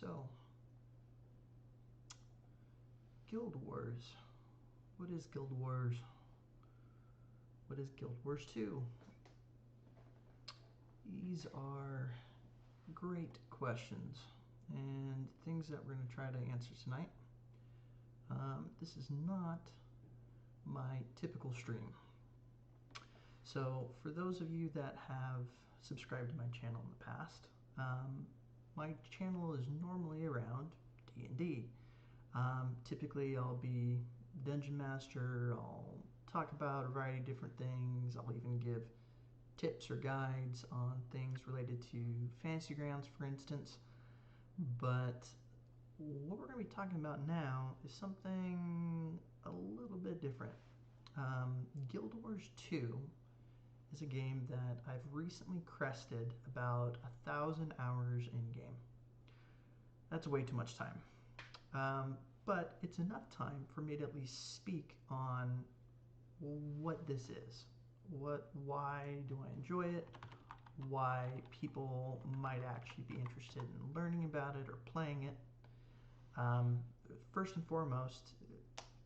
So, Guild Wars. What is Guild Wars? What is Guild Wars 2? These are great questions and things that we're going to try to answer tonight. This is not my typical stream. So for those of you that have subscribed to my channel in the past, my channel is normally around D&D. Typically I'll be Dungeon Master, I'll talk about a variety of different things, I'll even give tips or guides on things related to Fantasy Grounds, for instance. But what we're going to be talking about now is something a little bit different. Guild Wars 2 is a game that I've recently crested about 1,000 hours in game. That's way too much time. But it's enough time for me to at least speak on what this is. Why do I enjoy it? Why people might actually be interested in learning about it or playing it. First and foremost,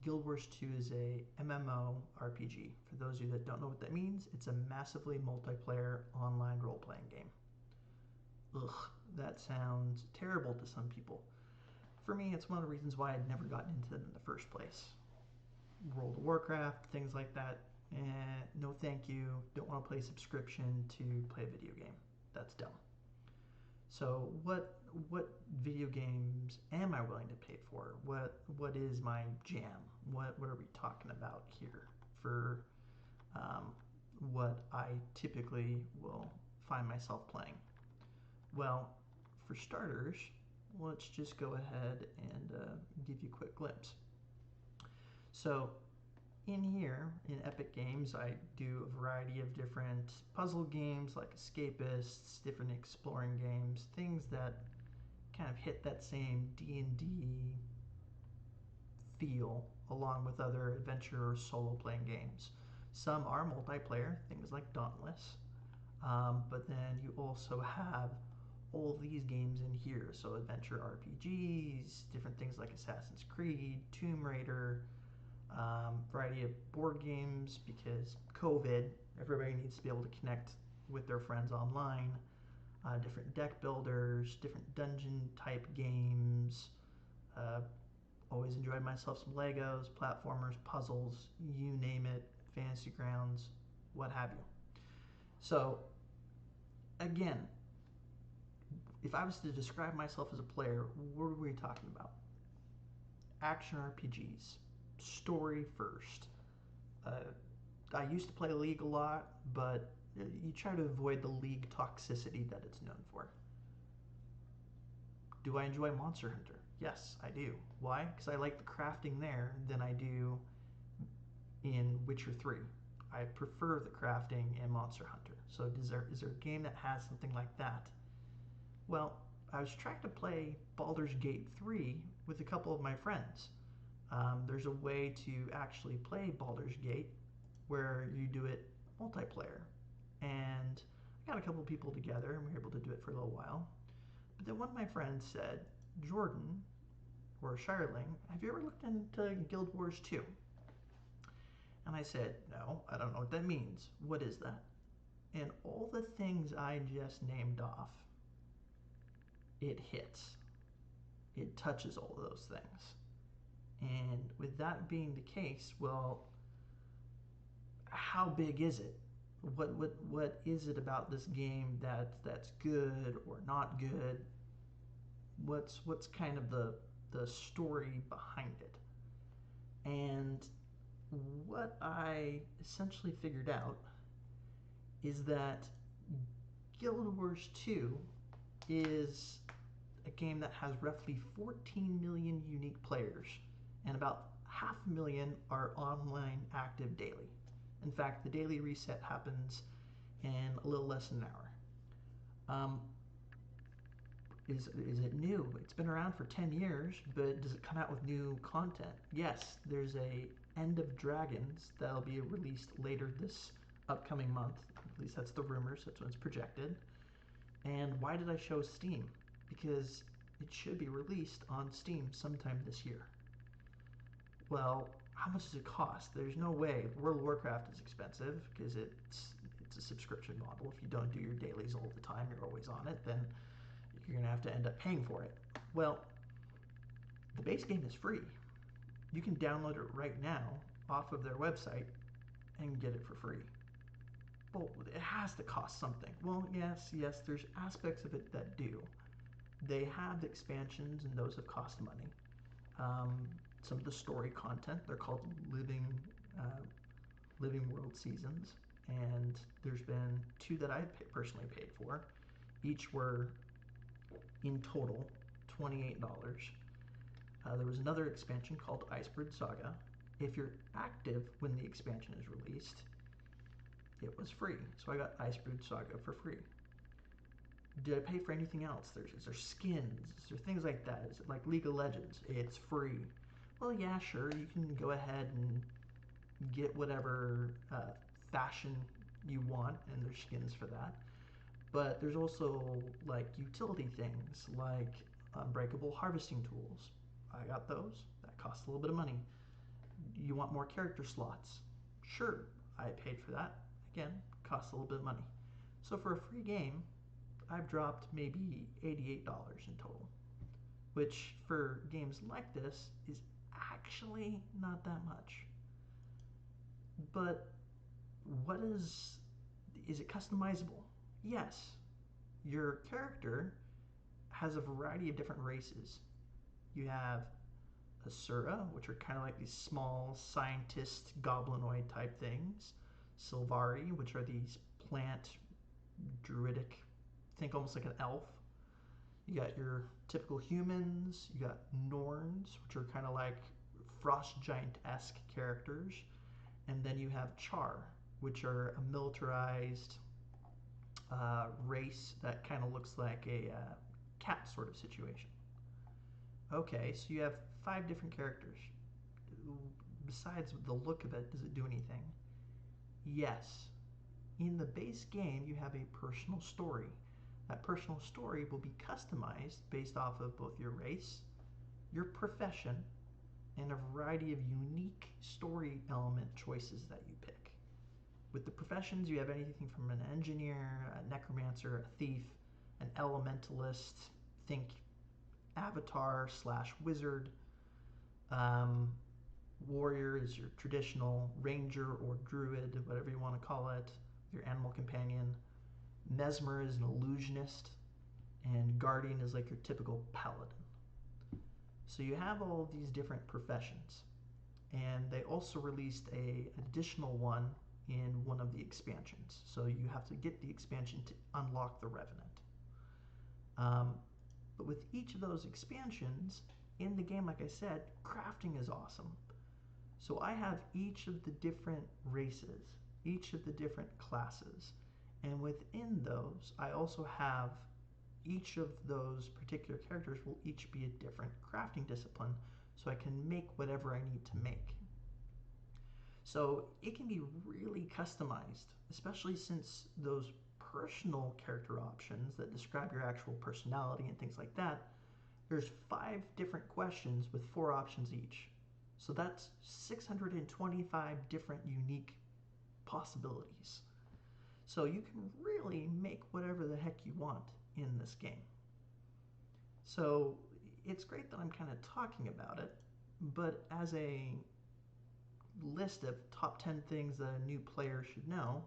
Guild Wars 2 is a MMO RPG. For those of you that don't know what that means, it's a massively multiplayer online role-playing game. Ugh, that sounds terrible to some people. For me, it's one of the reasons why I'd never gotten into it in the first place. World of Warcraft, things like that, no thank you. Don't want to play subscription to play a video game. That's dumb. So what video games am I willing to pay for? What is my jam? What are we talking about here for what I typically will find myself playing? Well, for starters, let's just go ahead and give you a quick glimpse. So in here, in Epic Games, I do a variety of different puzzle games like escapists, different exploring games, things that kind of hit that same D&D feel along with other adventure or solo playing games. Some are multiplayer, things like Dauntless, but then you also have all these games in here, so adventure RPGs, different things like Assassin's Creed, Tomb Raider, variety of board games because COVID, everybody needs to be able to connect with their friends online, different deck builders, different dungeon type games. Always enjoyed myself some Legos, platformers, puzzles, you name it, Fantasy Grounds, what have you. So again, if I was to describe myself as a player, what are we talking about? Action RPGs, story first. I used to play League a lot, but you try to avoid the League toxicity that it's known for. Do I enjoy Monster Hunter? Yes, I do. Why? Because I like the crafting there than I do in Witcher 3. I prefer the crafting in Monster Hunter. So is there a game that has something like that? Well, I was trying to play Baldur's Gate 3 with a couple of my friends. There's a way to actually play Baldur's Gate where you do it multiplayer. And I got a couple of people together and we were able to do it for a little while. But then one of my friends said, Jordan, or Shireling, have you ever looked into Guild Wars 2? And I said, no, I don't know what that means. What is that? And all the things I just named off, it hits. It touches all of those things. And with that being the case, well, how big is it? What is it about this game that's good or not good? What's kind of the story behind it? And what I essentially figured out is that Guild Wars 2 is a game that has roughly 14 million unique players, and about 500,000 are online active daily. In fact, the daily reset happens in a little less than an hour. Is it new? It's been around for 10 years, but does it come out with new content? Yes, there's a End of Dragons that'll be released later this upcoming month. At least that's the rumors, that's when it's projected. And why did I show Steam? Because it should be released on Steam sometime this year. Well, how much does it cost? There's no way. World of Warcraft is expensive because it's a subscription model. If you don't do your dailies all the time, you're always on it, then you're going to have to end up paying for it. Well, the base game is free. You can download it right now off of their website and get it for free. Well, it has to cost something. Well, yes, there's aspects of it that do. They have expansions, and those have cost money. Some of the story content, they're called living world seasons, and there's been 2 that I personally paid for. Each were in total $28. There was another expansion called Iceberg Saga. If you're active when the expansion is released, it was free. So I got Iceberg Saga for free. Did I pay for anything else? Is there skins? Is there things like that? Is it like League of Legends? It's free. Well, yeah, sure. You can go ahead and get whatever fashion you want, and there's skins for that. But there's also like utility things like unbreakable harvesting tools. I got those. That costs a little bit of money. You want more character slots? Sure, I paid for that. Again, costs a little bit of money. So for a free game, I've dropped maybe $88 in total, which for games like this is actually not that much. But what is it customizable? Yes. Your character has a variety of different races. You have Asura, which are kind of like these small scientist goblinoid type things. Sylvari, which are these plant druidic, think almost like an elf. You got your typical humans. You got Norns, which are kind of like frost giant-esque characters. And then you have Char, which are a militarized race that kind of looks like a cat sort of situation. Okay, so you have 5 different characters. Besides the look of it, does it do anything? Yes. In the base game, you have a personal story. That personal story will be customized based off of both your race, your profession, and a variety of unique story element choices that you pick. With the professions, you have anything from an engineer, a necromancer, a thief, an elementalist, think avatar / wizard. Warrior is your traditional ranger or druid, whatever you want to call it, your animal companion. Mesmer is an illusionist, and guardian is like your typical paladin. So you have all these different professions, and they also released an additional one in one of the expansions. So you have to get the expansion to unlock the Revenant. But with each of those expansions, in the game, like I said, crafting is awesome. So I have each of the different races, each of the different classes, and within those, I also have each of those particular characters will each be a different crafting discipline, so I can make whatever I need to make. So it can be really customized, especially since those personal character options that describe your actual personality and things like that, there's 5 different questions with 4 options each. So that's 625 different unique possibilities. So you can really make whatever the heck you want in this game. So it's great that I'm kind of talking about it, but as a list of top 10 things that a new player should know,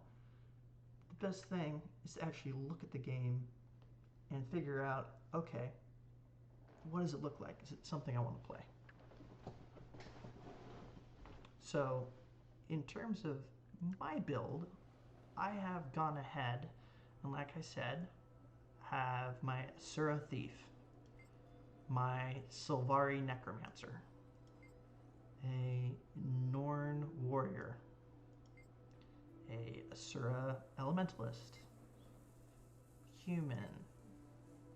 the best thing is to actually look at the game and figure out, okay, what does it look like? Is it something I want to play? So in terms of my build, I have gone ahead and, like I said, have my Asura Thief, my Sylvari Necromancer, a Norn Warrior, a Asura Elementalist, Human,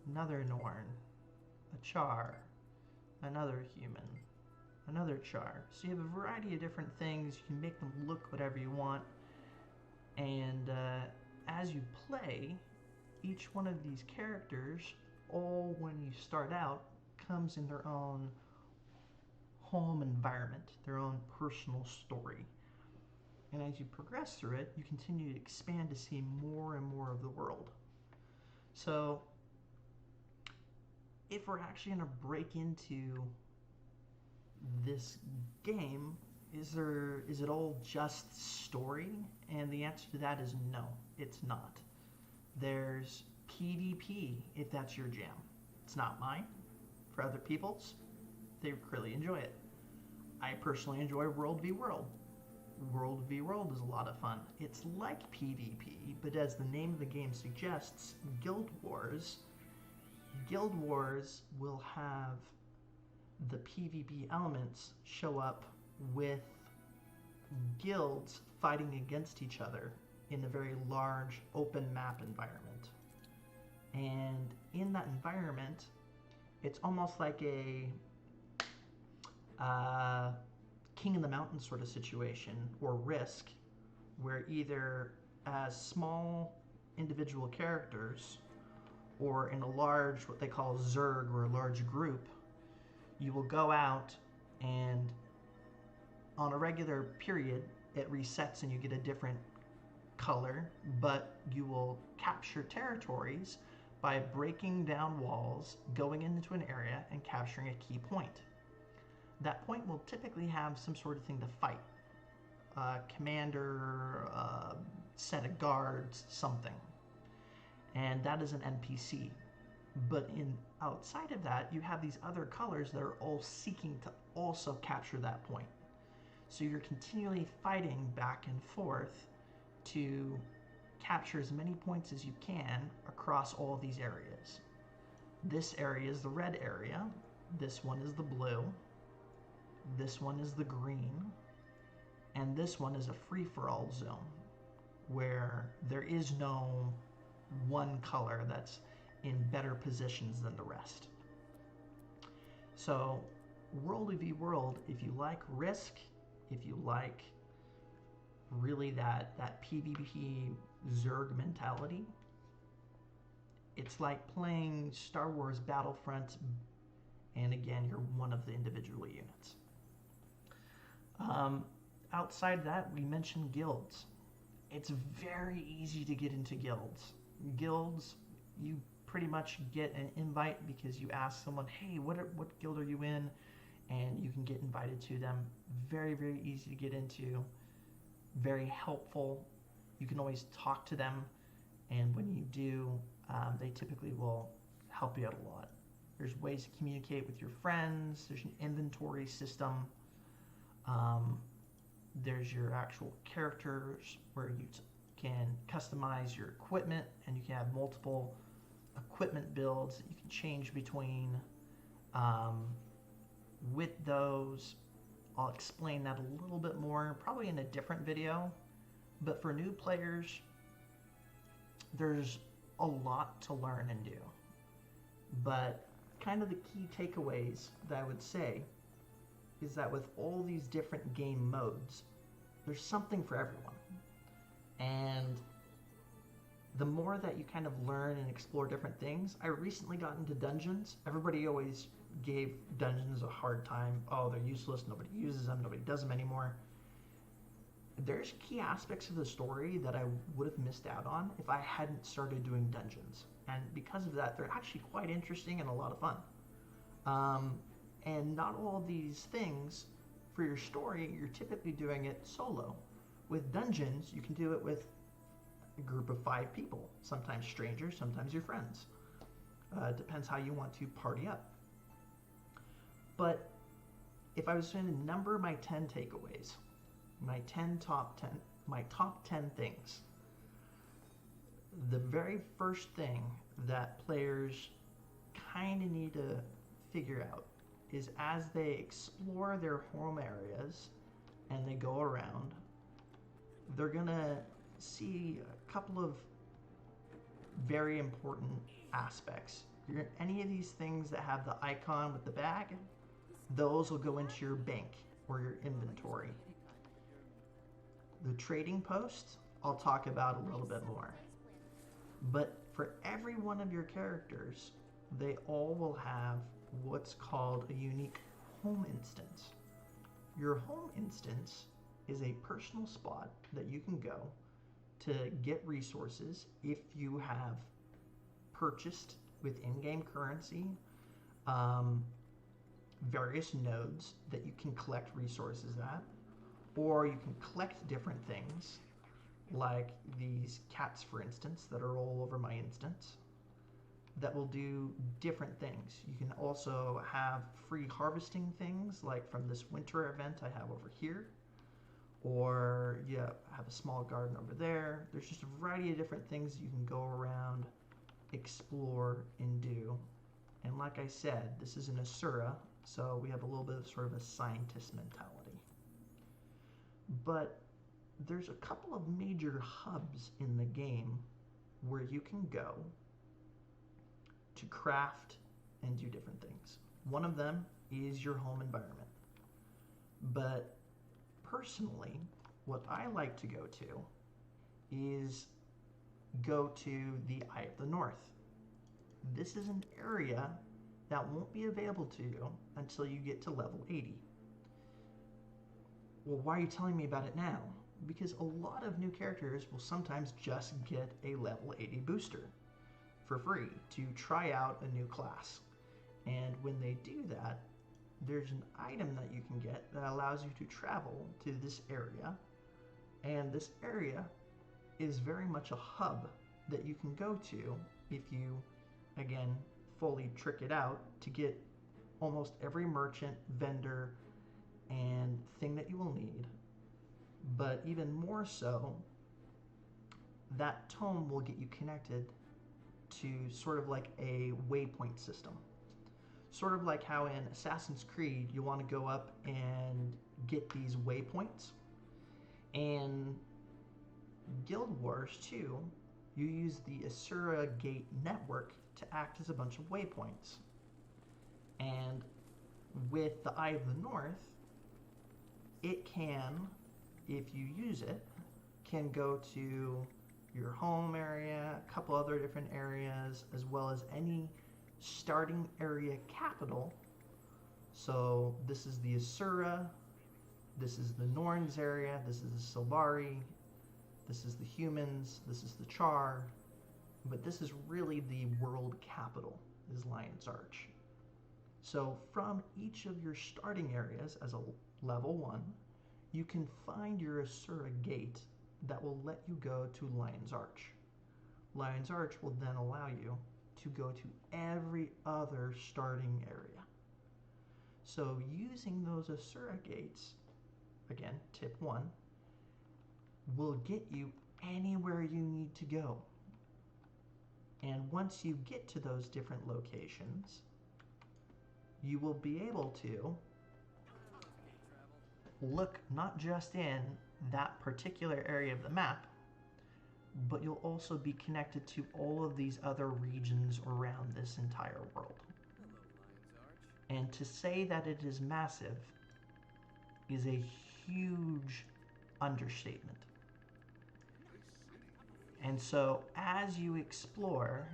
another Norn, a Char, another Human, another Char. So you have a variety of different things. You can make them look whatever you want. And as you play, each one of these characters all, when you start out, comes in their own home environment, their own personal story. And as you progress through it, you continue to expand to see more and more of the world. So if we're actually going to break into this game, is it all just story? And the answer to that is no, it's not. There's PvP if that's your jam. It's not mine. For other people's, they really enjoy it. I personally enjoy World v World. World v World is a lot of fun. It's like PvP, but as the name of the game suggests, Guild Wars will have the PvP elements show up with guilds fighting against each other in a very large open map environment. And in that environment, it's almost like a King of the Mountain sort of situation, or Risk, where either as small individual characters or in a large, what they call Zerg, or a large group, you will go out and on a regular period, it resets and you get a different color, but you will capture territories by breaking down walls, going into an area, and capturing a key point. That point will typically have some sort of thing to fight. Commander, set of guards, something. And that is an NPC. But outside of that, you have these other colors that are all seeking to also capture that point. So you're continually fighting back and forth to capture as many points as you can across all these areas. This area is the red area. This one is the blue. This one is the green. And this one is a free-for-all zone where there is no one color that's in better positions than the rest. So World v World, if you like Risk, if you like really that PvP Zerg mentality, it's like playing Star Wars Battlefront, and again, you're one of the individual units. Outside that, we mentioned guilds. It's very easy to get into guilds. Guilds, you pretty much get an invite because you ask someone, hey, what guild are you in? And you can get invited to them. Very, very easy to get into. Very helpful. You can always talk to them. And when you do, they typically will help you out a lot. There's ways to communicate with your friends. There's an inventory system. There's your actual characters where you can customize your equipment, and you can have multiple equipment builds that you can change between. With those, I'll explain that a little bit more, probably in a different video. But for new players, there's a lot to learn and do. But kind of the key takeaways that I would say is that with all these different game modes, there's something for everyone. And the more that you kind of learn and explore different things, I recently got into dungeons. Everybody always gave dungeons a hard time. Oh, they're useless, nobody uses them, nobody does them anymore. There's key aspects of the story that I would have missed out on if I hadn't started doing dungeons. And because of that, they're actually quite interesting and a lot of fun. And not all of these things, for your story, you're typically doing it solo. With dungeons, you can do it with a group of 5 people. Sometimes strangers, sometimes your friends. Depends how you want to party up. But if I was going to number my 10 takeaways, my top 10 things, the very first thing that players kind of need to figure out is as they explore their home areas and they go around, they're going to see a couple of very important aspects. Any of these things that have the icon with the bag, those will go into your bank or your inventory. The trading post, I'll talk about a little bit more. But for every one of your characters, they all will have what's called a unique home instance. Your home instance is a personal spot that you can go to get resources if you have purchased with in-game currency various nodes that you can collect resources at, or you can collect different things like these cats, for instance, that are all over my instance that will do different things. You can also have free harvesting things like from this winter event I have over here, or you have a small garden over there. There's just a variety of different things you can go around, explore, and do. And like I said, this is an Asura, so we have a little bit of sort of a scientist mentality. But there's a couple of major hubs in the game where you can go to craft and do different things. One of them is your home environment. But personally, what I like to go to is go to the Eye of the North. This is an area that won't be available to you until you get to level 80. Well, why are you telling me about it now? Because a lot of new characters will sometimes just get a level 80 booster for free to try out a new class. And when they do that, there's an item that you can get that allows you to travel to this area. And this area is very much a hub that you can go to if you, again, fully trick it out to get almost every merchant, vendor, and thing that you will need. But even more so, that tome will get you connected to sort of like a waypoint system. Sort of like how in Assassin's Creed you want to go up and get these waypoints. In Guild Wars 2, you use the Asura Gate network to act as a bunch of waypoints. And with the Eye of the North, it can, if you use it, can go to your home area, a couple other different areas, as well as any starting area capital. So this is the Asura, this is the Norns area, this is the Silvari, this is the humans, this is the Char, but this is really the world capital, is Lion's Arch. So from each of your starting areas as a level 1, you can find your Asura gate that will let you go to Lion's Arch. Lion's Arch will then allow you to go to every other starting area. So using those Asura gates, again, tip 1, will get you anywhere you need to go. And once you get to those different locations, you will be able to look not just in that particular area of the map, but you'll also be connected to all of these other regions around this entire world. And to say that it is massive is a huge understatement. And so as you explore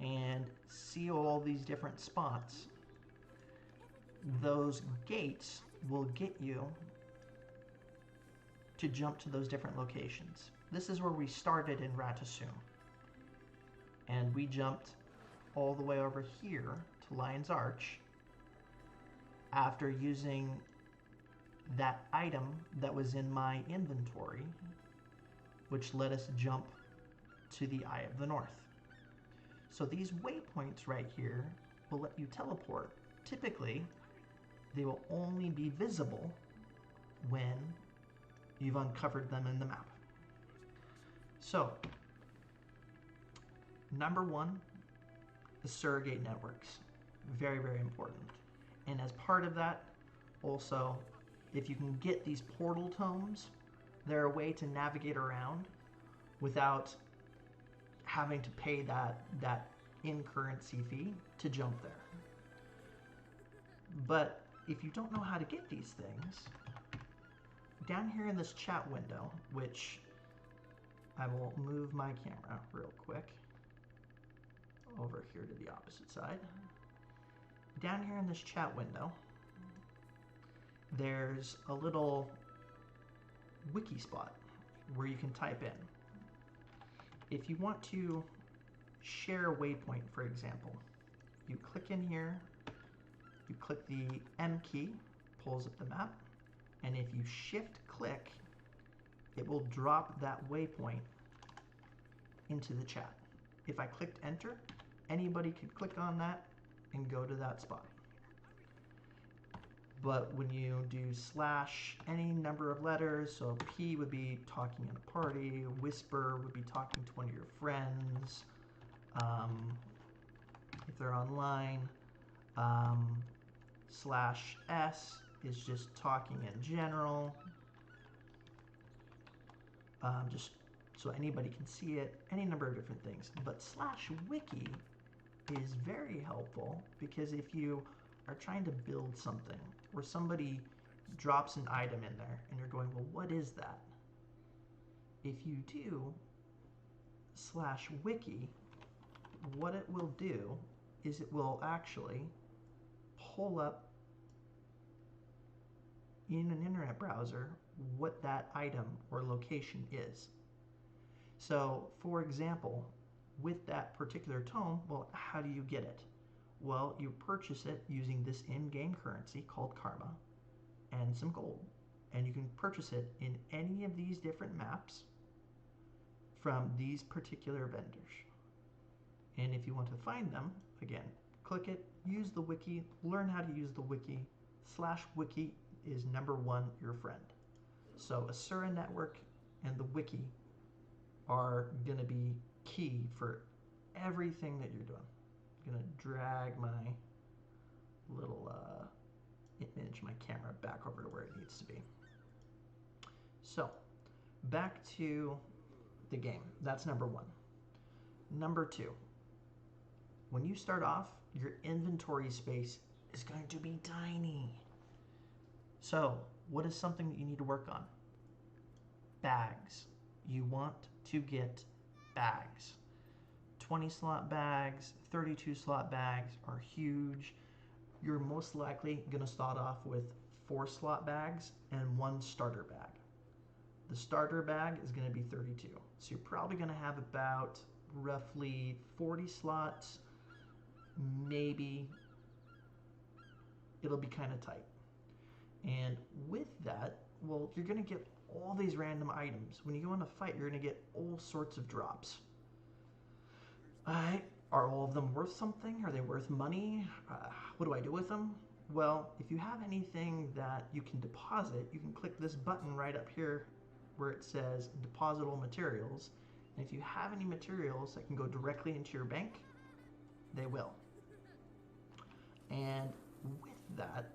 and see all these different spots, those gates will get you to jump to those different locations. This is where we started in Ratasum. And we jumped all the way over here to Lion's Arch after using that item that was in my inventory, which let us jump to the Eye of the North. So these waypoints right here will let you teleport. Typically, they will only be visible when you've uncovered them in the map. So, number 1, the surrogate networks. Very, very important. And as part of that, also, if you can get these portal tomes, they're a way to navigate around without having to pay that in-currency fee to jump there. But if you don't know how to get these things, down here in this chat window, which I will move my camera real quick. over here to the opposite side. Down here in this chat window, there's a little wiki spot where you can type in. If you want to share a waypoint, for example, you click in here, you click the M key, pulls up the map, and if you shift click, it will drop that waypoint into the chat. If I clicked enter, anybody could click on that and go to that spot. But when you do slash any number of letters, so P would be talking in a party, whisper would be talking to one of your friends, if they're online, slash S is just talking in general, just so anybody can see it, any number of different things. But slash wiki is very helpful because if you are trying to build something where somebody drops an item in there and you're going, well, what is that? If you do slash wiki, what it will do is it will actually pull up in an internet browser what that item or location is. So, for example, with that particular tome, well, how do you get it? Well, you purchase it using this in-game currency called karma and some gold. And you can purchase it in any of these different maps from these particular vendors. And if you want to find them, again, click it, use the wiki, learn how to use the wiki. Slash wiki is #1 your friend. So Asura Network and the wiki are going to be key for everything that you're doing. I'm going to drag my little image, my camera back over to where it needs to be. So back to the game. That's #1. #2, when you start off, your inventory space is going to be tiny. So what is something that you need to work on? Bags. You want to get bags. 20 slot bags, 32 slot bags are huge. You're most likely going to start off with 4 slot bags and 1 starter bag. The starter bag is going to be 32. So you're probably going to have about roughly 40 slots. Maybe it'll be kind of tight. And with that, well, you're going to get all these random items. When you go in a fight, you're going to get all sorts of drops. Are all of them worth something? Are they worth money? What do I do with them? Well, if you have anything that you can deposit, you can click this button right up here where it says deposit all materials. And if you have any materials that can go directly into your bank, they will. And with that,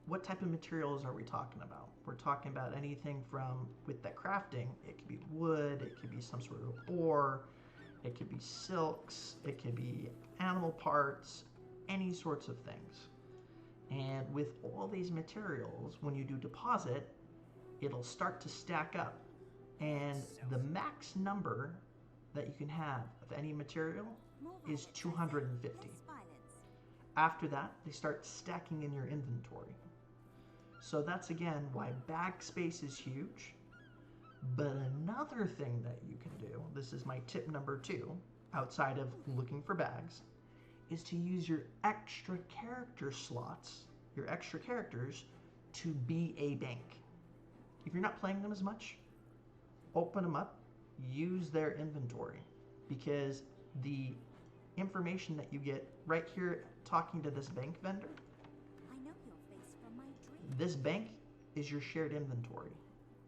what type of materials are we talking about? We're talking about anything from, with that crafting, it could be wood, it could be some sort of ore, it could be silks, it could be animal parts, any sorts of things. And with all these materials, when you do deposit, it'll start to stack up. And the max number that you can have of any material is 250. After that, they start stacking in your inventory. So that's again why bag space is huge. But another thing that you can do, this is my tip #2, outside of looking for bags, is to use your extra character slots, your extra characters, to be a bank. If you're not playing them as much, open them up, use their inventory, because the information that you get right here talking to this bank vendor, this bank is your shared inventory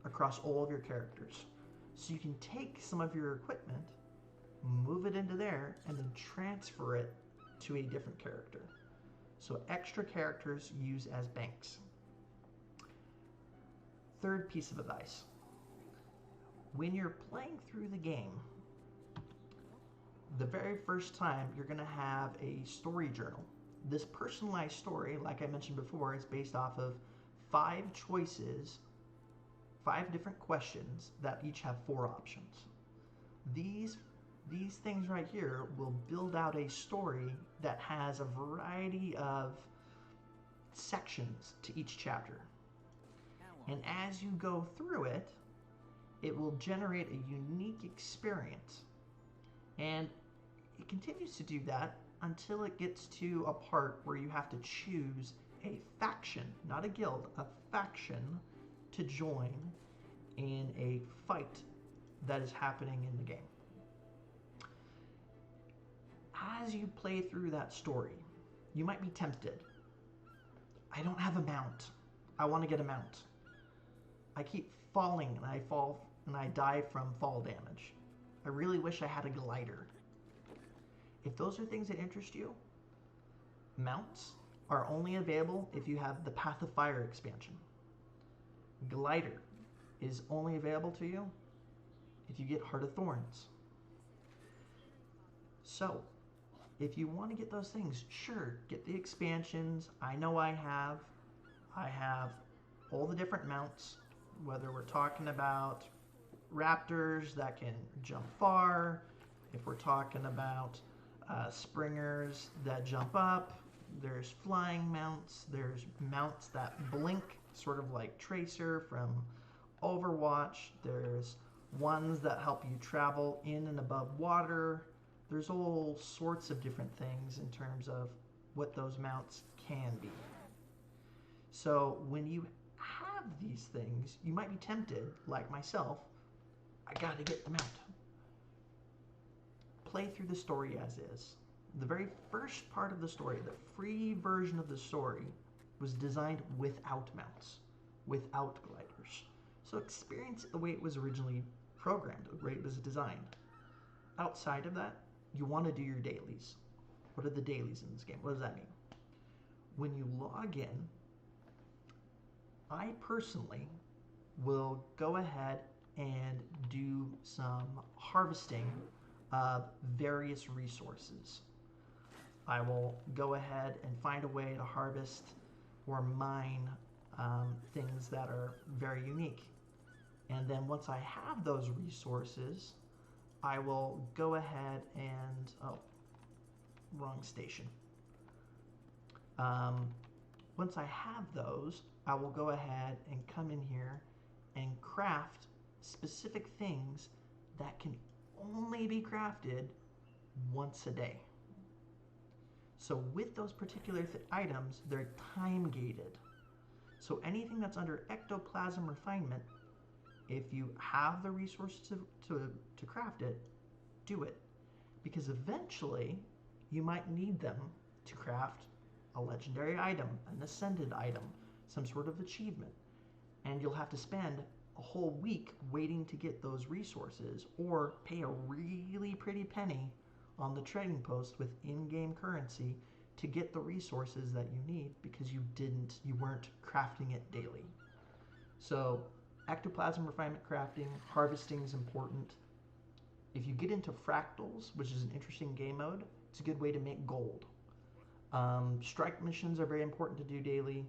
across all of your characters. So you can take some of your equipment, move it into there, and then transfer it to a different character. So extra characters use as banks. Third piece of advice. When you're playing through the game, the very first time you're going to have a story journal. This personalized story, like I mentioned before, is based off of 5 choices, 5 different questions that each have 4 options. These these things right here will build out a story that has a variety of sections to each chapter. And as you go through it, it will generate a unique experience. And it continues to do that until it gets to a part where you have to choose a faction, not a guild, a faction to join in a fight that is happening in the game. As you play through that story, you might be tempted. I don't have a mount. I want to get a mount. I keep falling and I fall and I die from fall damage. I really wish I had a glider. If those are things that interest you, mounts are only available if you have the Path of Fire expansion. Glider is only available to you if you get Heart of Thorns. So, if you want to get those things, sure, get the expansions. I know I have all the different mounts, whether we're talking about raptors that can jump far, if we're talking about springers that jump up, there's flying mounts, there's mounts that blink, sort of like Tracer from Overwatch, there's ones that help you travel in and above water. There's all sorts of different things in terms of what those mounts can be. So when you have these things, you might be tempted, like myself, I gotta get the mount. Play through the story as is. The very first part of the story, the free version of the story, was designed without mounts, without gliders. So experience it the way it was originally programmed, the way it was designed. Outside of that, you want to do your dailies. What are the dailies in this game? What does that mean? When you log in, I personally will go ahead and do some harvesting of various resources. I will go ahead and find a way to harvest or mine things that are very unique. And then once I have those resources, I will go ahead and, oh, wrong station. Once I have those, I will go ahead and come in here and craft specific things that can only be crafted once a day. So with those particular items, they're time gated. So anything that's under ectoplasm refinement, if you have the resources to craft it, do it. Because eventually, you might need them to craft a legendary item, an ascended item, some sort of achievement. And you'll have to spend a whole week waiting to get those resources, or pay a really pretty penny on the trading post with in-game currency to get the resources that you need because you weren't crafting it daily. So ectoplasm refinement crafting, harvesting is important. If you get into fractals, which is an interesting game mode, it's a good way to make gold. Strike missions are very important to do daily,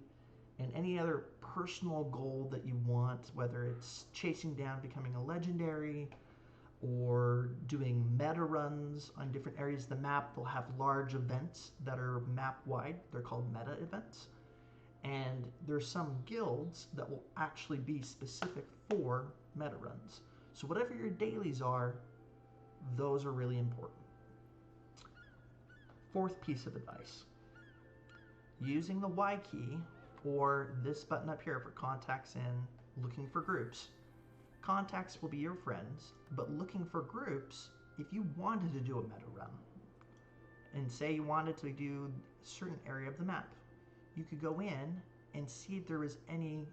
and any other personal goal that you want, whether it's chasing down becoming a legendary or doing meta runs on different areas of the map. They'll have large events that are map wide. They're called meta events. And there's some guilds that will actually be specific for meta runs. So whatever your dailies are, those are really important. Fourth piece of advice. Using the Y key, or this button up here for contacts and looking for groups. Contacts will be your friends, but looking for groups, if you wanted to do a meta run, and say you wanted to do a certain area of the map, you could go in and see if there was any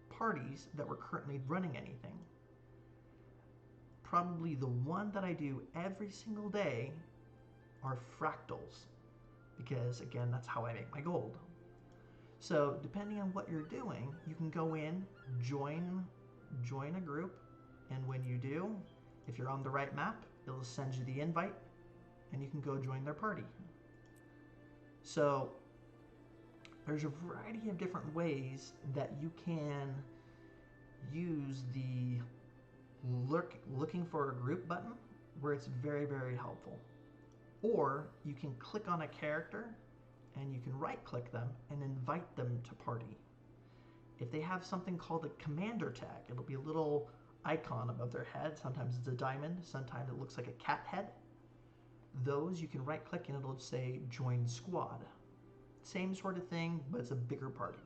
parties that were currently running anything. Probably the one that I do every single day are fractals, because again, that's how I make my gold. So depending on what you're doing, you can go in, join a group, and when you do, if you're on the right map, it'll send you the invite and you can go join their party. So there's a variety of different ways that you can use the looking for a group button where it's very, very helpful. Or you can click on a character and you can right click them and invite them to party. If they have something called a commander tag, it'll be a little icon above their head. Sometimes it's a diamond, sometimes it looks like a cat head. Those you can right click and it'll say join squad. Same sort of thing, but it's a bigger party.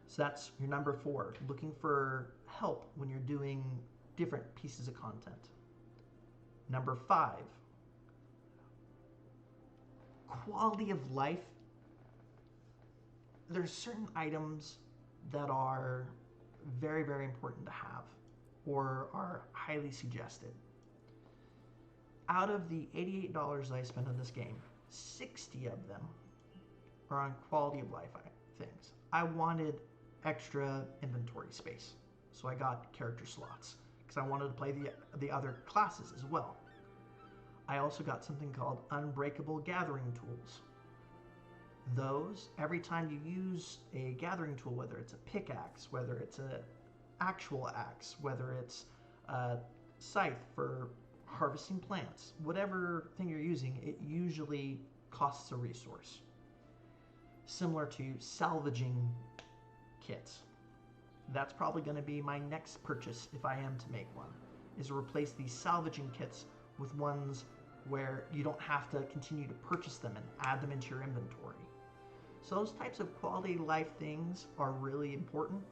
So that's your number 4, looking for help when you're doing different pieces of content. Number 5, quality of life. There's certain items that are very, very important to have or are highly suggested. Out of the $88 I spent on this game, 60 of them are on quality of life things. I wanted extra inventory space, so I got character slots because I wanted to play the other classes as well. I also got something called unbreakable gathering tools. Those, every time you use a gathering tool, whether it's a pickaxe, whether it's an actual axe, whether it's a scythe for harvesting plants, whatever thing you're using, it usually costs a resource. Similar to salvaging kits. That's probably going to be my next purchase if I am to make one, is to replace these salvaging kits with ones where you don't have to continue to purchase them and add them into your inventory. So those types of quality of life things are really important.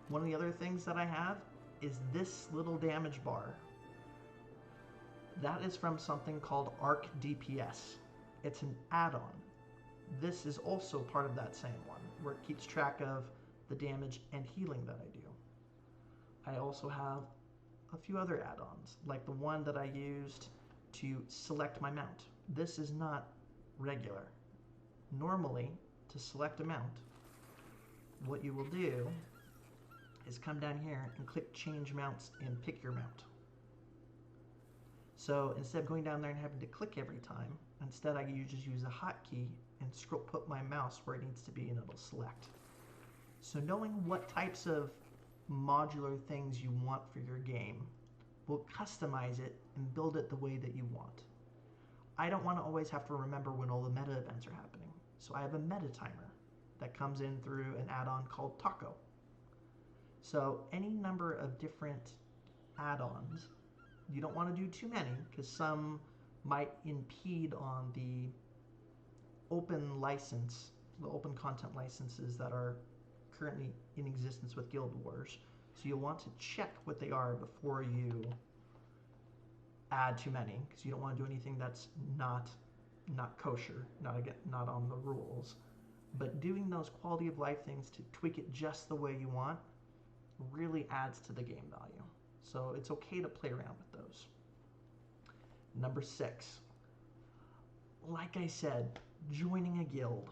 One of the other things that I have is this little damage bar. That is from something called Arc DPS. It's an add-on. This is also part of that same one, where it keeps track of the damage and healing that I do. I also have a few other add-ons, like the one that I used to select my mount. This is not regular. Normally, to select a mount, what you will do is come down here and click change mounts and pick your mount. So instead of going down there and having to click every time, instead I just use a hotkey and put my mouse where it needs to be and it'll select. So knowing what types of modular things you want for your game will customize it and build it the way that you want. I don't want to always have to remember when all the meta events are happening. So I have a meta timer that comes in through an add-on called Taco. So any number of different add-ons, you don't want to do too many because some might impede on the open license, the open content licenses that are currently in existence with Guild Wars. So you'll want to check what they are before you add too many, because you don't want to do anything that's not kosher, not on the rules. But doing those quality of life things to tweak it just the way you want really adds to the game value. So it's okay to play around with those. Number 6, like I said, joining a guild.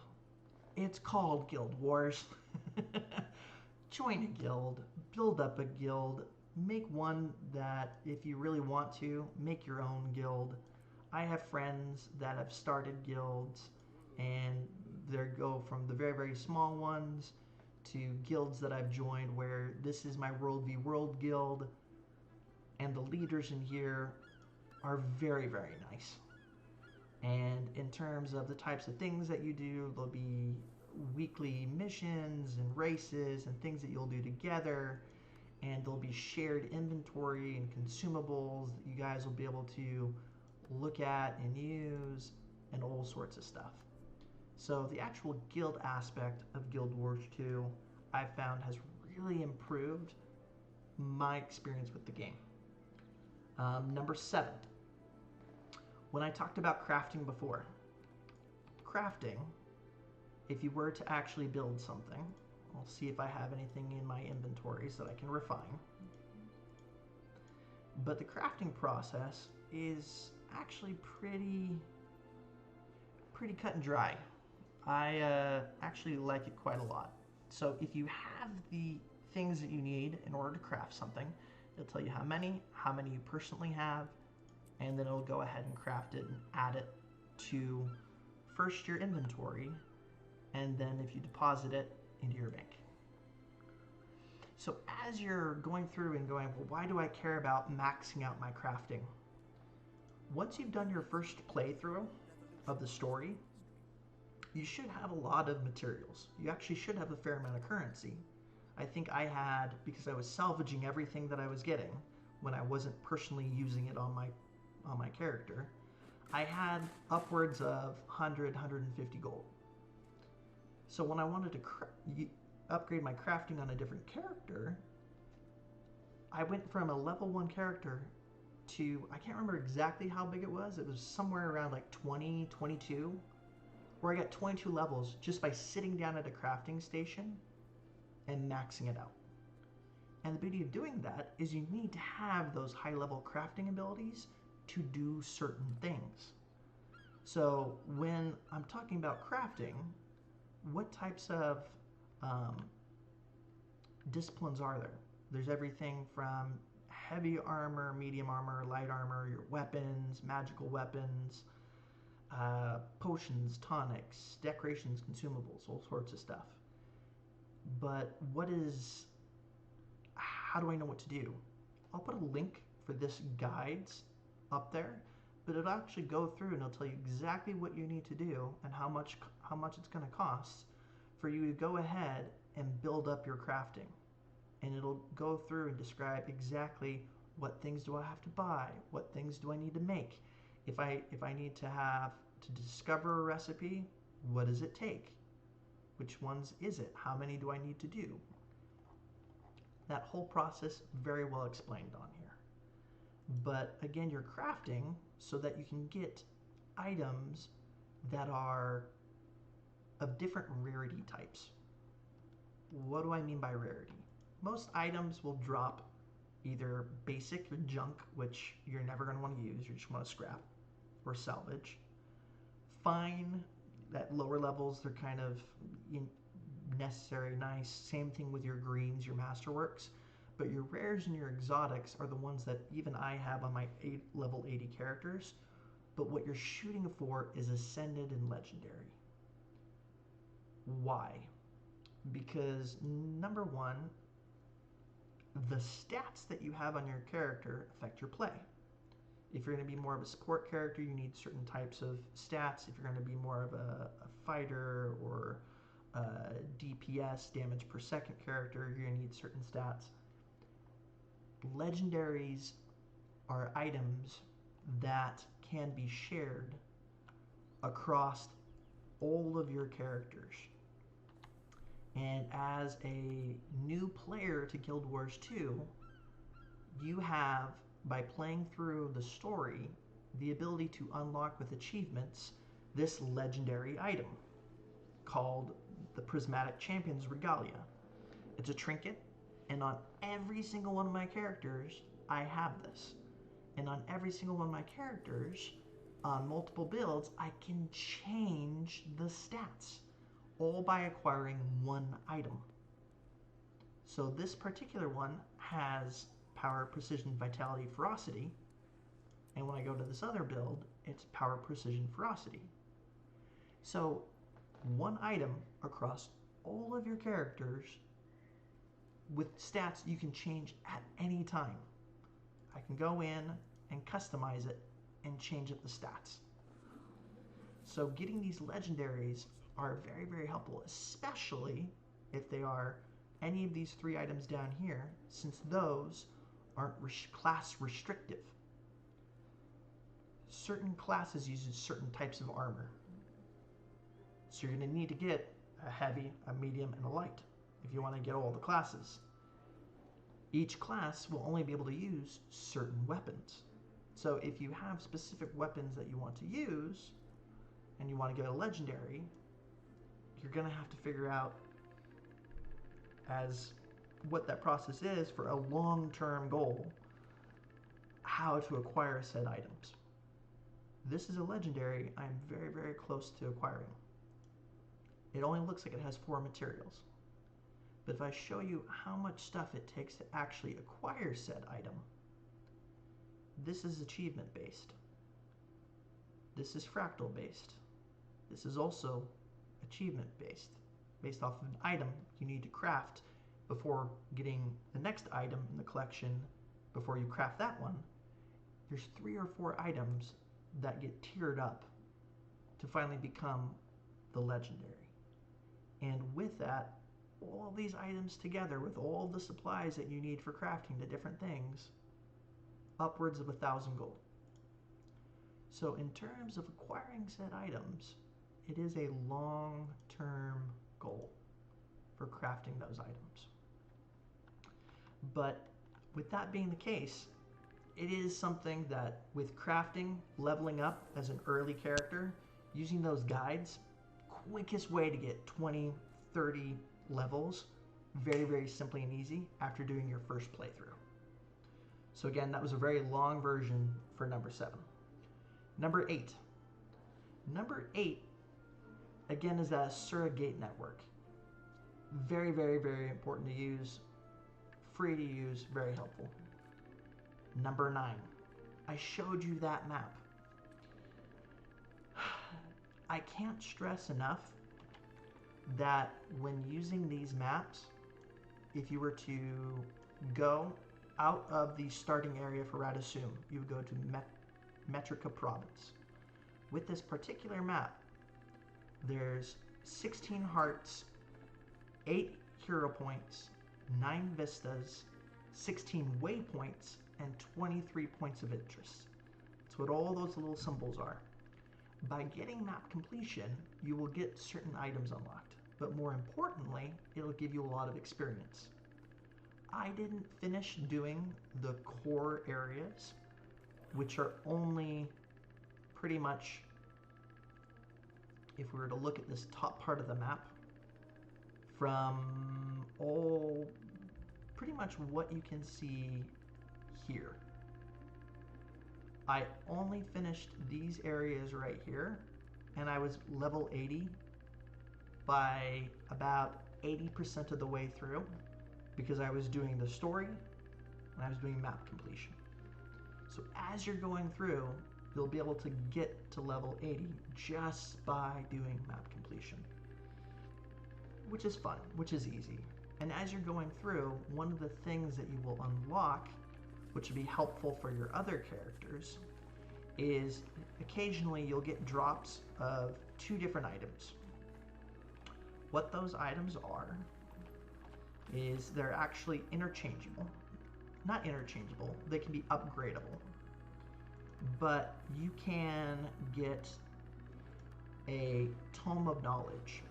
It's called Guild Wars. Join a guild, build up a guild, make one that if you really want to, make your own guild. I have friends that have started guilds and they go from the very, very small ones to guilds that I've joined where this is my World v World guild and the leaders in here are very, very nice. And in terms of the types of things that you do, there'll be weekly missions and races and things that you'll do together, and there'll be shared inventory and consumables that you guys will be able to look at and use and all sorts of stuff. So the actual guild aspect of Guild Wars 2 I've found has really improved my experience with the game. Number 7, when I talked about crafting before, crafting, if you were to actually build something, I'll see if I have anything in my inventories that I can refine. But the crafting process is actually pretty cut and dry. I actually like it quite a lot. So if you have the things that you need in order to craft something, it'll tell you how many you personally have, and then it'll go ahead and craft it and add it to first your inventory, and then if you deposit it into your bank. So as you're going through and going, well, why do I care about maxing out my crafting? Once you've done your first playthrough of the story, you should have a lot of materials. You actually should have a fair amount of currency. I think I had, because I was salvaging everything that I was getting when I wasn't personally using it on my character, I had upwards of 100, 150 gold. So when I wanted to upgrade my crafting on a different character, I went from a level 1 character to, I can't remember exactly how big it was somewhere around like 20, 22, where I got 22 levels just by sitting down at a crafting station and maxing it out. And the beauty of doing that is you need to have those high level crafting abilities to do certain things. So when I'm talking about crafting, what types of disciplines are there? There's everything from heavy armor, medium armor, light armor, your weapons, magical weapons, potions, tonics, decorations, consumables, all sorts of stuff. But how do I know what to do? I'll put a link for this guides up there, but it'll actually go through and it'll tell you exactly what you need to do and how much it's going to cost for you to go ahead and build up your crafting. And it'll go through and describe exactly what things do I have to buy, what things do I need to make. If I need to discover a recipe, what does it take? Which ones is it? How many do I need to do? That whole process very well explained on here. But again, you're crafting so that you can get items that are of different rarity types. What do I mean by rarity? Most items will drop either basic or junk, which you're never going to want to use, you just want to scrap or salvage. Fine, at lower levels, they're kind of necessary, nice. Same thing with your greens, your masterworks. But your rares and your exotics are the ones that even I have on my level 80 characters. But what you're shooting for is Ascended and Legendary. Why? Because number one, the stats that you have on your character affect your play. If you're going to be more of a support character, you need certain types of stats. If you're going to be more of a fighter or DPS, damage per second character, you're going to need certain stats. Legendaries are items that can be shared across all of your characters. And as a new player to Guild Wars 2, you have, by playing through the story, the ability to unlock with achievements this legendary item called the Prismatic Champion's Regalia. It's a trinket, and on every single one of my characters, I have this. And on every single one of my characters, on multiple builds, I can change the stats, all by acquiring one item. So this particular one has power, precision, vitality, ferocity, and when I go to this other build, it's power, precision, ferocity. So one item across all of your characters with stats you can change at any time. I can go in and customize it and change up the stats. So getting these legendaries are very, very helpful, especially if they are any of these three items down here, since those aren't class restrictive. Certain classes use certain types of armor. So you're going to need to get a heavy, a medium, and a light if you want to get all the classes. Each class will only be able to use certain weapons. So if you have specific weapons that you want to use and you want to get a legendary, you're going to have to figure out as what that process is for a long-term goal, how to acquire said items. This is a legendary I'm very, very close to acquiring. It only looks like it has 4 materials. But if I show you how much stuff it takes to actually acquire said item, this is achievement based. This is fractal based. This is also achievement based off of an item you need to craft before getting the next item in the collection, before you craft that one, there's 3 or 4 items that get tiered up to finally become the legendary. And with that, all these items together with all the supplies that you need for crafting the different things, upwards of 1,000 gold. So in terms of acquiring said items, it is a long-term goal for crafting those items. But with that being the case, it is something that with crafting, leveling up as an early character, using those guides, quickest way to get 20, 30 levels, very, very simply and easy after doing your first playthrough. So again, that was a very long version for number 7. Number 8. Number 8, again, is that Asura gate network. Very, very, very important to use. Free to use, very helpful. Number 9. I showed you that map. I can't stress enough that when using these maps, if you were to go out of the starting area for Radisum, you would go to Metrica province. With this particular map, there's 16 hearts, 8 hero points, 9 vistas, 16 waypoints, and 23 points of interest. That's what all those little symbols are. By getting map completion, you will get certain items unlocked, but more importantly, it'll give you a lot of experience. I didn't finish doing the core areas, which are only pretty much, if we were to look at this top part of the map, from all pretty much what you can see here. I only finished these areas right here, and I was level 80 by about 80% of the way through, because I was doing the story and I was doing map completion. So as you're going through, you'll be able to get to level 80 just by doing map completion, which is fun, which is easy. And as you're going through, one of the things that you will unlock, which will be helpful for your other characters, is occasionally you'll get drops of 2 different items. What those items are is they're actually interchangeable. Not interchangeable, they can be upgradable. But you can get a Tome of Knowledge.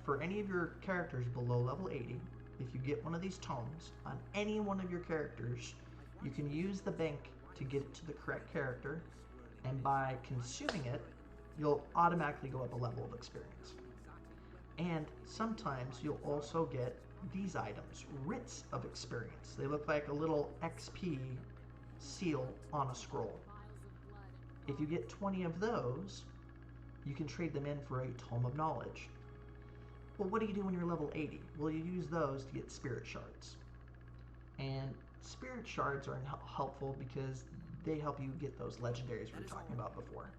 For any of your characters below level 80, if you get one of these tomes on any one of your characters, you can use the bank to get it to the correct character, and by consuming it, you'll automatically go up a level of experience. And sometimes you'll also get these items, writs of experience. They look like a little XP seal on a scroll. If you get 20 of those, you can trade them in for a Tome of Knowledge. Well, what do you do when you're level 80? Well, you use those to get Spirit Shards. And Spirit Shards are helpful because they help you get those legendaries we were talking about before.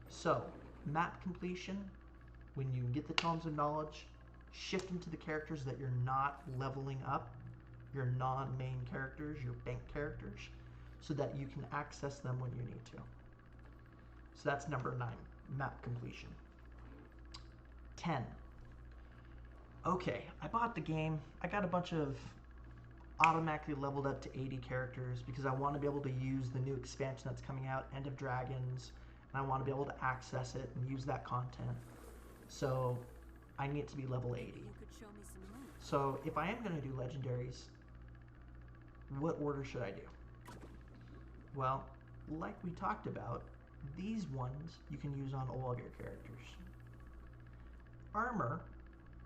So, map completion, when you get the Tomes of Knowledge, shift them to the characters that you're not leveling up, your non-main characters, your bank characters, so that you can access them when you need to. So that's number 9, map completion. 10. Okay, I bought the game. I got a bunch of automatically leveled up to 80 characters because I want to be able to use the new expansion that's coming out, End of Dragons, and I want to be able to access it and use that content. So I need it to be level 80. So if I am going to do legendaries, what order should I do? Well, like we talked about, these ones you can use on all of your characters. Armor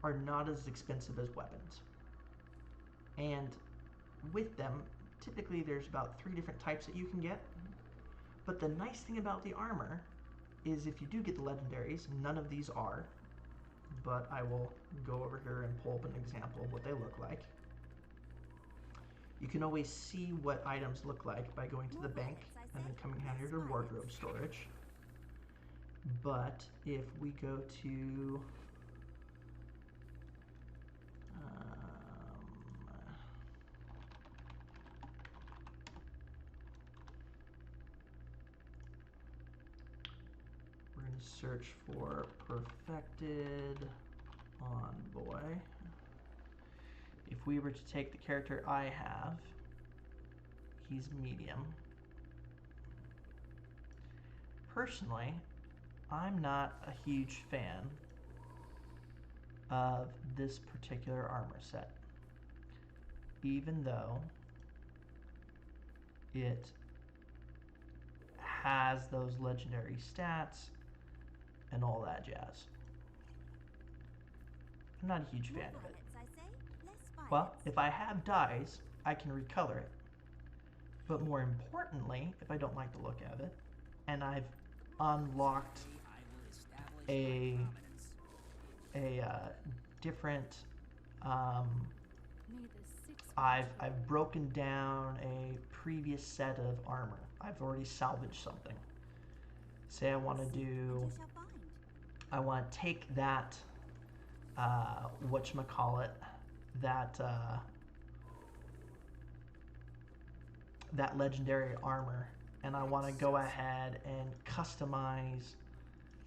are not as expensive as weapons. And with them, typically there's about 3 different types that you can get. But the nice thing about the armor is if you do get the legendaries, none of these are, but I will go over here and pull up an example of what they look like. You can always see what items look like by going to the bank and then coming down here to wardrobe storage. But if we go to search for perfected envoy. If we were to take the character I have, he's medium. Personally, I'm not a huge fan of this particular armor set, even though it has those legendary stats and all that jazz. I'm not a huge fan of it. Well, if I have dyes, I can recolor it. But more importantly, if I don't like the look of it, and I've unlocked a different, I've broken down a previous set of armor. I've already salvaged something. Say I want to do, I want to take that, whatchamacallit, that legendary armor, and I want to go ahead and customize.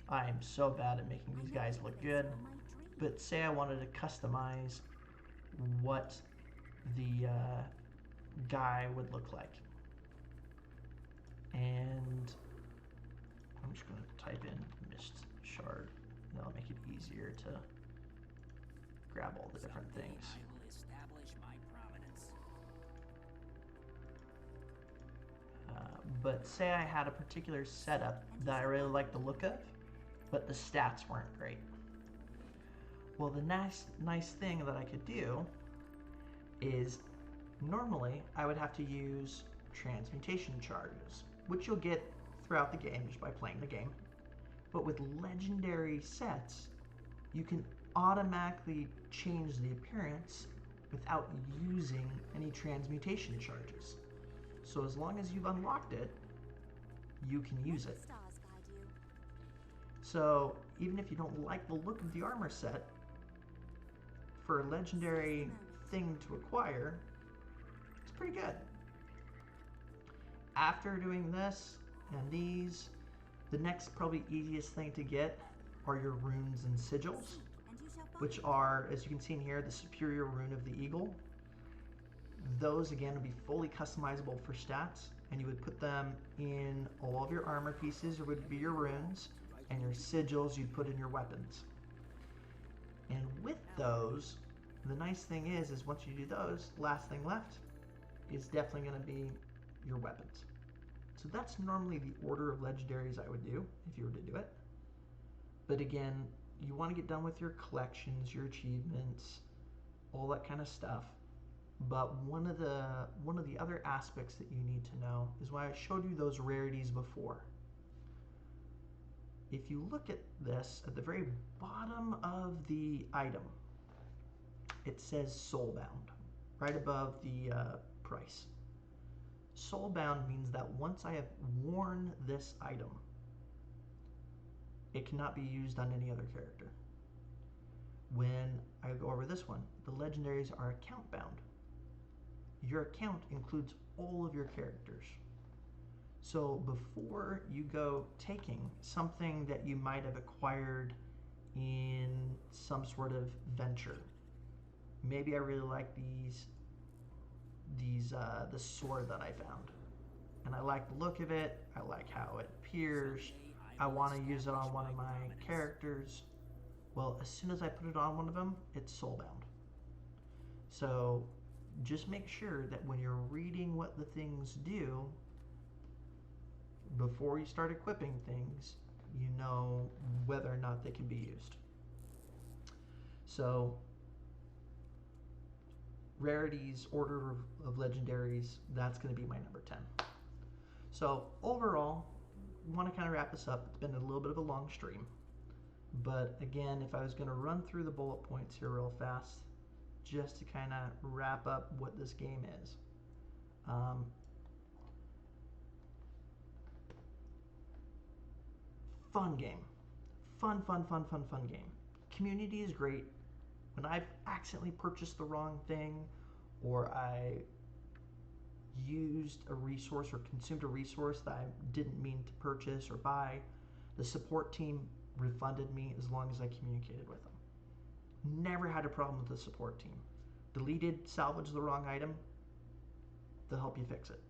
I am so bad at making these guys look good, but say I wanted to customize what the guy would look like. And I'm just going to type in mist shard. That'll make it easier to grab all the different things. But say I had a particular setup that I really liked the look of, but the stats weren't great. Well, the nice thing that I could do is normally I would have to use transmutation charges, which you'll get throughout the game just by playing the game. But with legendary sets, you can automatically change the appearance without using any transmutation charges. So as long as you've unlocked it, you can use it. So even if you don't like the look of the armor set, for a legendary thing to acquire, it's pretty good. After doing this and these, the next probably easiest thing to get are your runes and sigils, which are, as you can see in here, the superior rune of the eagle. Those again would be fully customizable for stats, and you would put them in all of your armor pieces, or would be your runes, and your sigils you'd put in your weapons. And with those, the nice thing is once you do those, last thing left is definitely going to be your weapons. So that's normally the order of legendaries I would do if you were to do it. But again, you want to get done with your collections, your achievements, all that kind of stuff. But one of the other aspects that you need to know is why I showed you those rarities before. If you look at this, at the very bottom of the item, it says Soulbound, right above the price. Soulbound means that once I have worn this item, it cannot be used on any other character. When I go over this one, the legendaries are account bound. Your account includes all of your characters. So before you go taking something that you might have acquired in some sort of venture, maybe I really like the sword that I found, and I like the look of it, I like how it appears, I want to use it on one of my characters. Well, as soon as I put it on one of them, it's soulbound. So just make sure that when you're reading what the things do, before you start equipping things, you know whether or not they can be used. So rarities, order of legendaries, that's going to be my number 10. So overall, I want to kind of wrap this up. It's been a little bit of a long stream, but again, if I was going to run through the bullet points here real fast, just to kind of wrap up what this game is. Fun game. Fun game. Community is great. When I've accidentally purchased the wrong thing, or I used a resource or consumed a resource that I didn't mean to purchase or buy, The support team refunded me as long as I communicated with them. Never had a problem with the support team. Deleted, salvaged the wrong item, they'll help you fix it.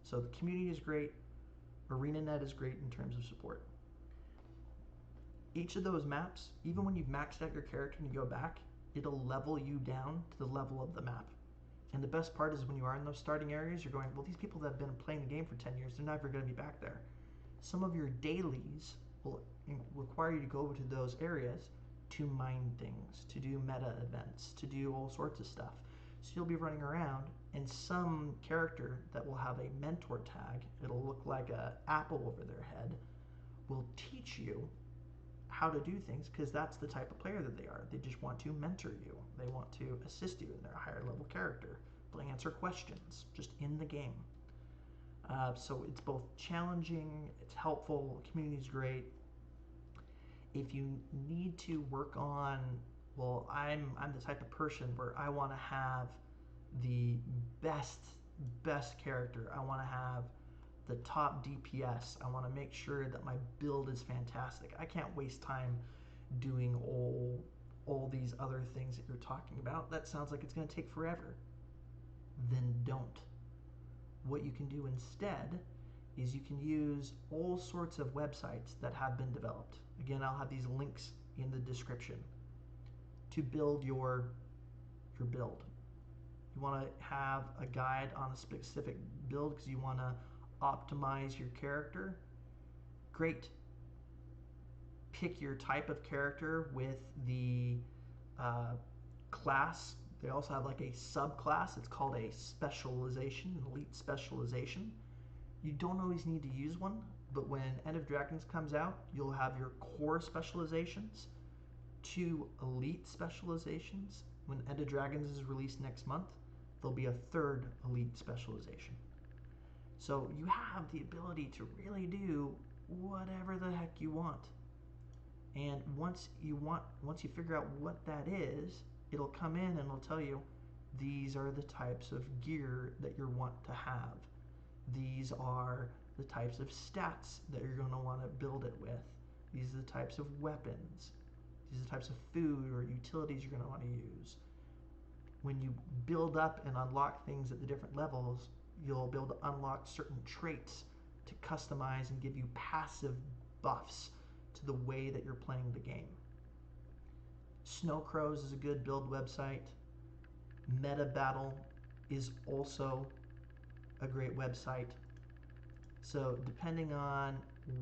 So the community is great. ArenaNet is great in terms of support. Each of those maps, even when you've maxed out your character and you go back, it'll level you down to the level of the map. And the best part is when you are in those starting areas, you're going, well, these people that have been playing the game for 10 years, they're never going to be back there. Some of your dailies will require you to go to those areas to mine things, to do meta events, to do all sorts of stuff. So you'll be running around, and some character that will have a mentor tag, it'll look like an apple over their head, will teach you how to do things, because that's the type of player that they are. They just want to mentor you. They want to assist you, and they're a higher level character. They'll answer questions just in the game. So it's both challenging, it's helpful, the community's great. If you need to work on, well, I'm the type of person where I want to have the best character. I want to have the top DPS. I want to make sure that my build is fantastic. I can't waste time doing all these other things that you're talking about. That sounds like it's going to take forever. Then don't. What you can do instead is you can use all sorts of websites that have been developed. Again, I'll have these links in the description to build your build. You want to have a guide on a specific build because you want to optimize your character. Great. Pick your type of character with the class. They also have like a subclass. It's called a specialization, an elite specialization. You don't always need to use one, but when End of Dragons comes out, you'll have your core specializations, 2 elite specializations. When End of Dragons is released next month, there'll be a 3rd elite specialization. So you have the ability to really do whatever the heck you want. And once you figure out what that is, it'll come in and it'll tell you these are the types of gear that you want to have. These are the types of stats that you're going to want to build it with. These are the types of weapons. These are the types of food or utilities you're going to want to use. When you build up and unlock things at the different levels, you'll be able to unlock certain traits to customize and give you passive buffs to the way that you're playing the game. Snow Crows is a good build website. Meta Battle is also a great website. So depending on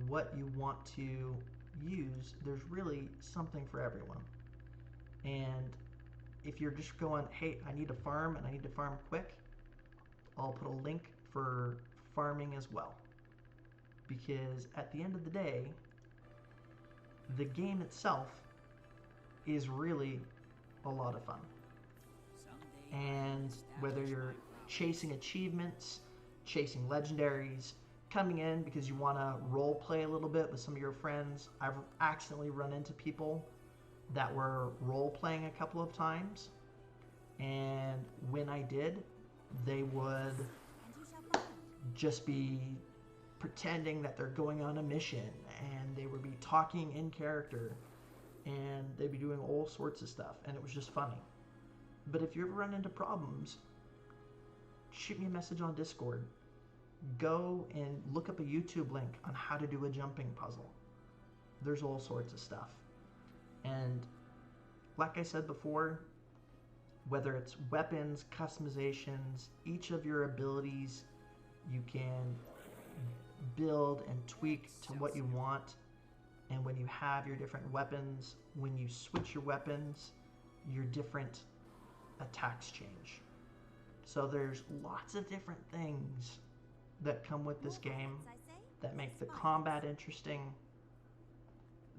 what you want to use, there's really something for everyone. And if you're just going, hey, I need to farm and I need to farm quick, I'll put a link for farming as well. Because at the end of the day, the game itself is really a lot of fun. And whether you're chasing achievements, chasing legendaries, coming in because you want to role play a little bit with some of your friends. I've accidentally run into people that were role playing a couple of times, and when I did, they would just be pretending that they're going on a mission, and they would be talking in character, and they'd be doing all sorts of stuff, and it was just funny. But if you ever run into problems, shoot me a message on Discord. Go and look up a YouTube link on how to do a jumping puzzle. There's all sorts of stuff. And like I said before, whether it's weapons, customizations, each of your abilities you can build and tweak to what you want. And when you have your different weapons, when you switch your weapons, your different attacks change. So there's lots of different things that come with this game that make the combat interesting,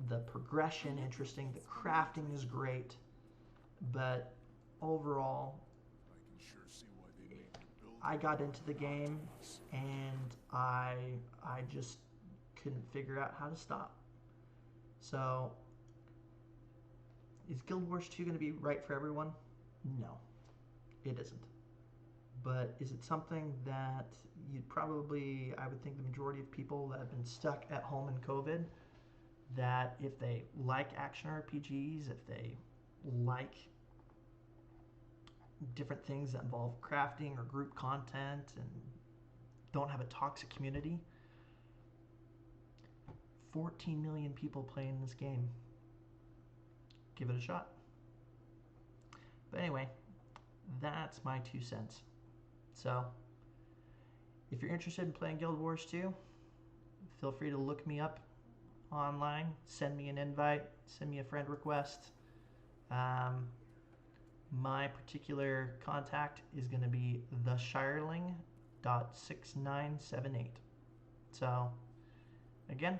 the progression interesting, the crafting is great, but overall, I got into the game and I just couldn't figure out how to stop. So, is Guild Wars 2 going to be right for everyone? No, it isn't. But is it something that you'd probably, I would think the majority of people that have been stuck at home in COVID that if they like action RPGs, if they like different things that involve crafting or group content and don't have a toxic community, 14 million people playing this game. Give it a shot. But anyway, that's my 2 cents. So, if you're interested in playing Guild Wars 2, feel free to look me up online, send me an invite, send me a friend request. My particular contact is going to be theshireling.6978. So, again,